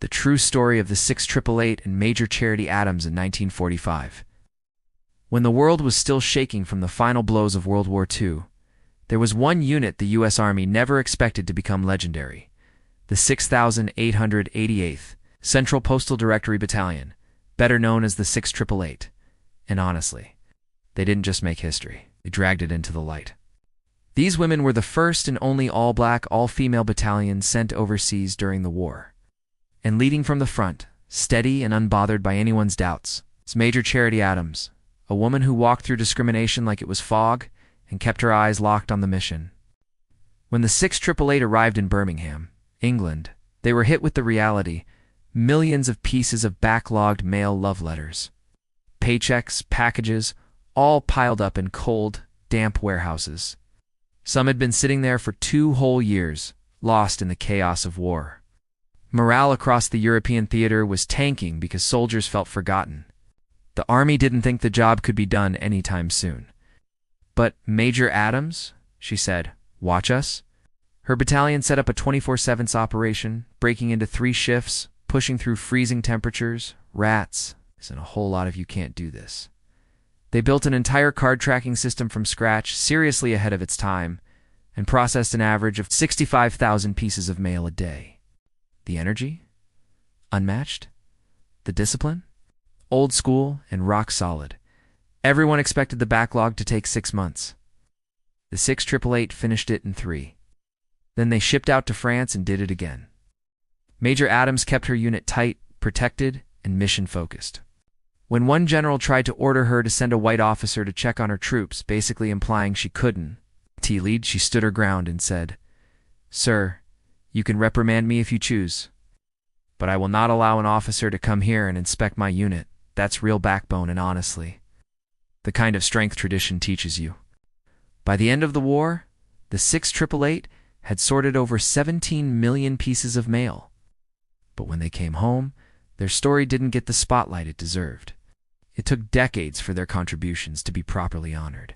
The true story of the 688 and Major Charity Adams in 1945. When the world was still shaking from the final blows of World War II, there was one unit the U.S. Army never expected to become legendary: the 6,888th Central Postal Directory Battalion, better known as the 6888. And honestly, they didn't just make history, they dragged it into the light. These women were the first and only all-black, all-female battalion sent overseas during the war. And leading from the front, steady and unbothered by anyone's doubts, is Major Charity Adams, a woman who walked through discrimination like it was fog and kept her eyes locked on the mission. When the 6888 arrived in Birmingham, England, they were hit with the reality: millions of pieces of backlogged mail love letters. Paychecks, packages, all piled up in cold, damp warehouses. Some had been sitting there for 2 whole years, lost in the chaos of war. Morale across the European theater was tanking because soldiers felt forgotten. The army didn't think the job could be done anytime soon. "But Major Adams," she said, "watch us." Her battalion set up a 24/7 operation, breaking into 3 shifts, pushing through freezing temperatures, rats, and a whole lot of "you can't do this." They built an entire card tracking system from scratch, seriously ahead of its time, and processed an average of 65,000 pieces of mail a day. The energy? Unmatched. The discipline? Old school and rock solid. Everyone expected the backlog to take 6 months. The 6888 finished it in 3. Then they shipped out to France and did it again. Major Adams kept her unit tight, protected, and mission-focused. When one general tried to order her to send a white officer to check on her troops, basically implying she couldn't, she stood her ground and said, "Sir, you can reprimand me if you choose, but I will not allow an officer to come here and inspect my unit. That's real backbone and honestly the kind of strength tradition teaches you." By the end of the war, the 6888 had sorted over 17 million pieces of mail. But when they came home, their story didn't get the spotlight it deserved. It took decades for their contributions to be properly honored.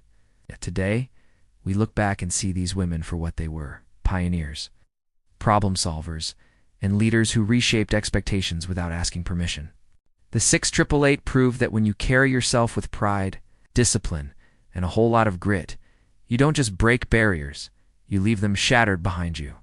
Yet today, we look back and see these women for what they were: pioneers, problem solvers, and leaders who reshaped expectations without asking permission. The 6888 proved that when you carry yourself with pride, discipline, and a whole lot of grit, you don't just break barriers, you leave them shattered behind you.